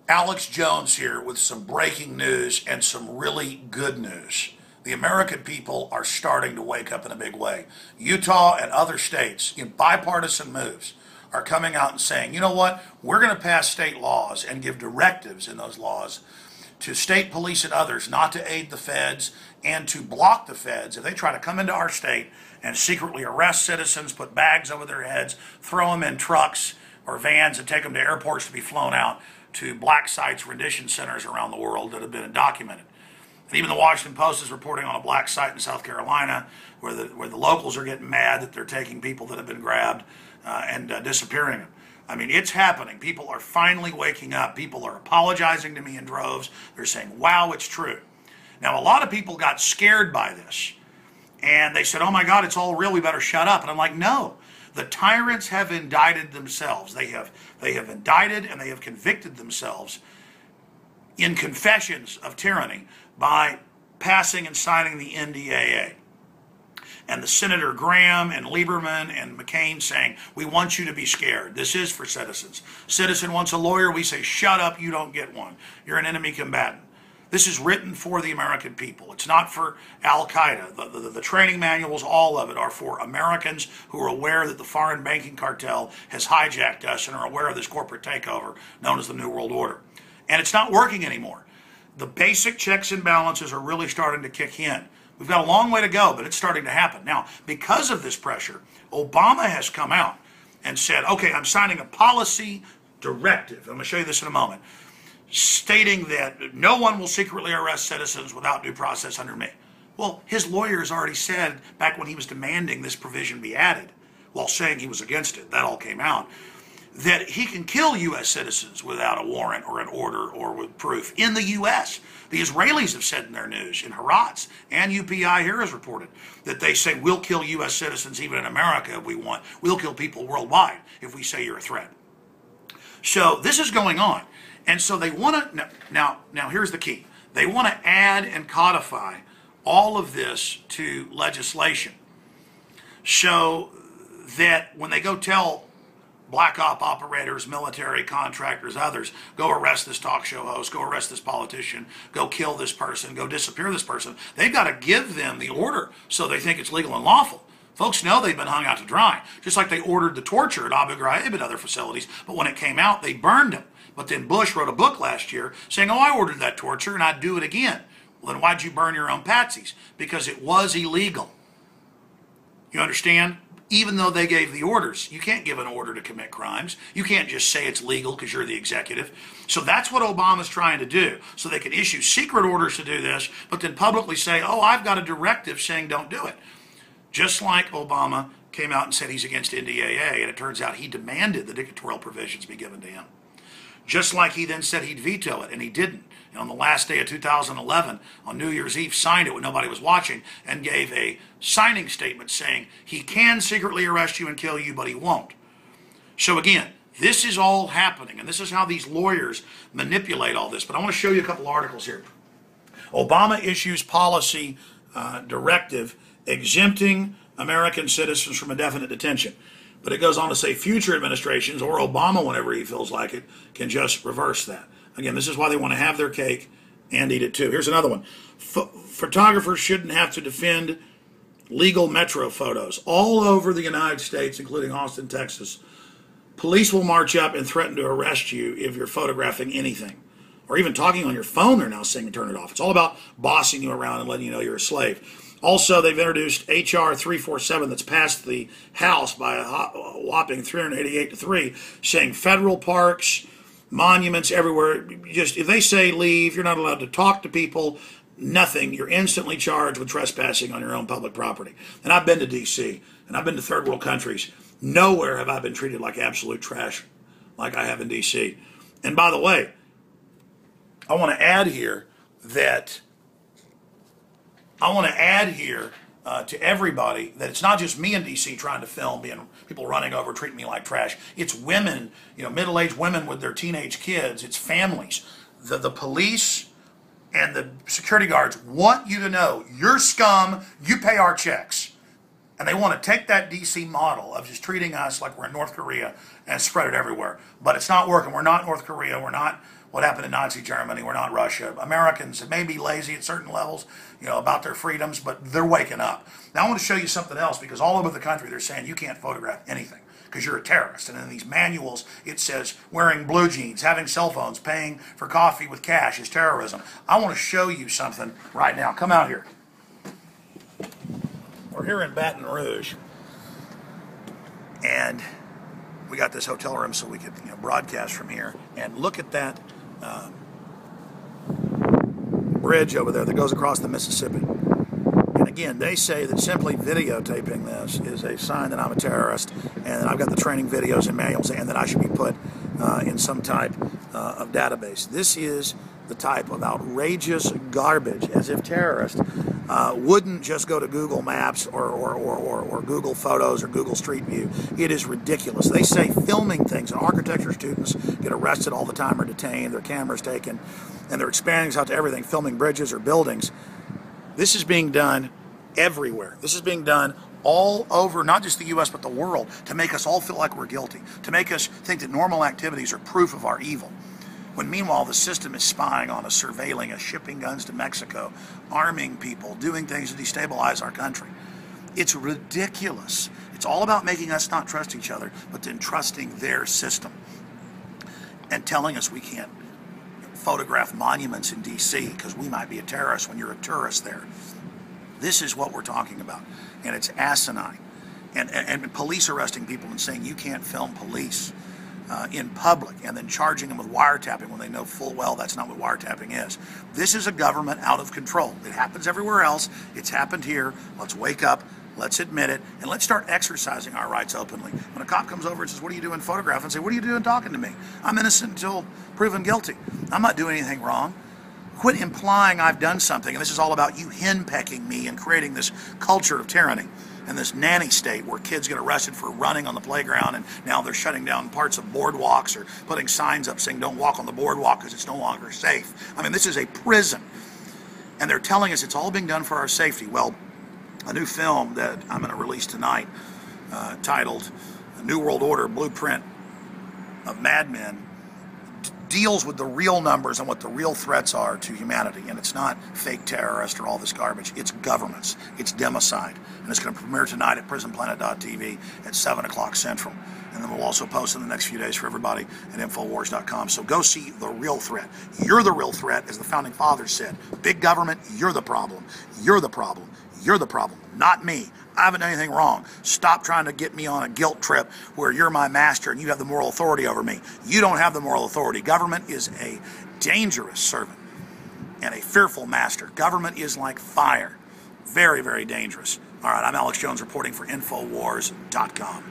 Alex Jones here with some breaking news and some really good news. The American people are starting to wake up in a big way. Utah and other states, in bipartisan moves, are coming out and saying, you know what, we're going to pass state laws and give directives in those laws to state police and others not to aid the feds and to block the feds if they try to come into our state and secretly arrest citizens, put bags over their heads, throw them in trucks or vans and take them to airports to be flown out to black sites, rendition centers around the world that have been documented. And even the Washington Post is reporting on a black site in South Carolina where the locals are getting mad that they're taking people that have been grabbed and disappearing them. I mean, it's happening. People are finally waking up. People are apologizing to me in droves. They're saying, wow, it's true. Now, a lot of people got scared by this. And they said, oh my God, it's all real. We better shut up. And I'm like, no. The tyrants have indicted themselves. They have indicted and they have convicted themselves in confessions of tyranny by passing and signing the NDAA. And the Senator Graham and Lieberman and McCain saying, we want you to be scared. This is for citizens. Citizen wants a lawyer. We say, shut up, you don't get one. You're an enemy combatant. This is written for the American people. It's not for Al-Qaeda. The training manuals, all of it, are for Americans who are aware that the foreign banking cartel has hijacked us and are aware of this corporate takeover known as the New World Order. And it's not working anymore. The basic checks and balances are really starting to kick in. We've got a long way to go, but it's starting to happen. Now, because of this pressure, Obama has come out and said, okay, I'm signing a policy directive. I'm going to show you this in a moment, stating that no one will secretly arrest citizens without due process under me. Well, his lawyers already said back when he was demanding this provision be added, while saying he was against it, that all came out, that he can kill U.S. citizens without a warrant or an order or with proof in the U.S. The Israelis have said in their news, in Haaretz, and UPI here has reported, that they say we'll kill U.S. citizens even in America if we want. We'll kill people worldwide if we say you're a threat. So this is going on. And so they want to, now here's the key. They want to add and codify all of this to legislation so that when they go tell black op operators, military contractors, others, go arrest this talk show host, go arrest this politician, go kill this person, go disappear this person, they've got to give them the order so they think it's legal and lawful. Folks know they've been hung out to dry, just like they ordered the torture at Abu Ghraib and other facilities, but when it came out, they burned them. But then Bush wrote a book last year saying, oh, I ordered that torture and I'd do it again. Well, then why'd you burn your own patsies? Because it was illegal. You understand? Even though they gave the orders, you can't give an order to commit crimes. You can't just say it's legal because you're the executive. So that's what Obama's trying to do. So they can issue secret orders to do this, but then publicly say, oh, I've got a directive saying don't do it. Just like Obama came out and said he's against NDAA, and it turns out he demanded the dictatorial provisions be given to him. Just like he then said he'd veto it, and he didn't. And on the last day of 2011, on New Year's Eve, signed it when nobody was watching and gave a signing statement saying he can secretly arrest you and kill you, but he won't. So again, this is all happening, and this is how these lawyers manipulate all this. But I want to show you a couple articles here. Obama issues policy directive exempting American citizens from indefinite detention. But it goes on to say future administrations, or Obama whenever he feels like it, can just reverse that. Again, this is why they want to have their cake and eat it too. Here's another one. Photographers shouldn't have to defend legal metro photos. All over the United States, including Austin, Texas, police will march up and threaten to arrest you if you're photographing anything. Or even talking on your phone, they're now saying turn it off. It's all about bossing you around and letting you know you're a slave. Also, they've introduced H.R. 347 that's passed the House by a whopping 388 to 3, saying federal parks, monuments everywhere, just if they say leave, you're not allowed to talk to people, nothing. You're instantly charged with trespassing on your own public property. And I've been to D.C., and I've been to third world countries. Nowhere have I been treated like absolute trash like I have in D.C. And by the way, I want to add here that to everybody that it's not just me in D.C. trying to film, being people running over, treating me like trash. It's women, middle-aged women with their teenage kids. It's families. The police and the security guards want you to know you're scum. You pay our checks. And they want to take that DC model of just treating us like we're in North Korea and spread it everywhere. But it's not working. We're not North Korea. We're not what happened in Nazi Germany. We're not Russia. Americans may be lazy at certain levels, about their freedoms, but they're waking up. Now I want to show you something else, because all over the country they're saying you can't photograph anything because you're a terrorist. And in these manuals it says wearing blue jeans, having cell phones, paying for coffee with cash is terrorism. I want to show you something right now. Come out here. We're here in Baton Rouge, and we got this hotel room so we could broadcast from here. And look at that bridge over there that goes across the Mississippi. And again, they say that simply videotaping this is a sign that I'm a terrorist, and that I've got the training videos and manuals, and that I should be put in some type of database. This is the type of outrageous garbage, as if terrorists wouldn't just go to Google Maps or Google Photos or Google Street View. It is ridiculous. They say filming things, and architecture students get arrested all the time or detained, their cameras taken, and they're expanding this out to everything, filming bridges or buildings. This is being done everywhere. This is being done all over, not just the U.S., but the world, to make us all feel like we're guilty, to make us think that normal activities are proof of our evil. When meanwhile the system is spying on us, surveilling us, shipping guns to Mexico, arming people, doing things to destabilize our country. It's ridiculous. It's all about making us not trust each other, but then trusting their system. And telling us we can't photograph monuments in D.C. because we might be a terrorist when you're a tourist there. This is what we're talking about. And it's asinine. And police arresting people and saying you can't film police in public, and then charging them with wiretapping when they know full well that's not what wiretapping is. This is a government out of control. It happens everywhere else. It's happened here. Let's wake up. Let's admit it, and let's start exercising our rights openly. When a cop comes over and says, "What are you doing photographing?" say, "What are you doing talking to me? I'm innocent until proven guilty. I'm not doing anything wrong." Quit implying I've done something, and this is all about you henpecking me and creating this culture of tyranny and this nanny state where kids get arrested for running on the playground, and now they're shutting down parts of boardwalks or putting signs up saying don't walk on the boardwalk because it's no longer safe. I mean, this is a prison, and they're telling us it's all being done for our safety. Well, a new film that I'm going to release tonight titled New World Order Blueprint of Madmen deals with the real numbers and what the real threats are to humanity. And it's not fake terrorists or all this garbage. It's governments. It's democide. And it's going to premiere tonight at prisonplanet.tv at 7 o'clock Central. And then we'll also post in the next few days for everybody at Infowars.com. So go see the real threat. You're the real threat, as the Founding Fathers said. Big government, you're the problem. You're the problem. You're the problem, not me. I haven't done anything wrong. Stop trying to get me on a guilt trip where you're my master and you have the moral authority over me. You don't have the moral authority. Government is a dangerous servant and a fearful master. Government is like fire. Very, very dangerous. All right, I'm Alex Jones reporting for Infowars.com.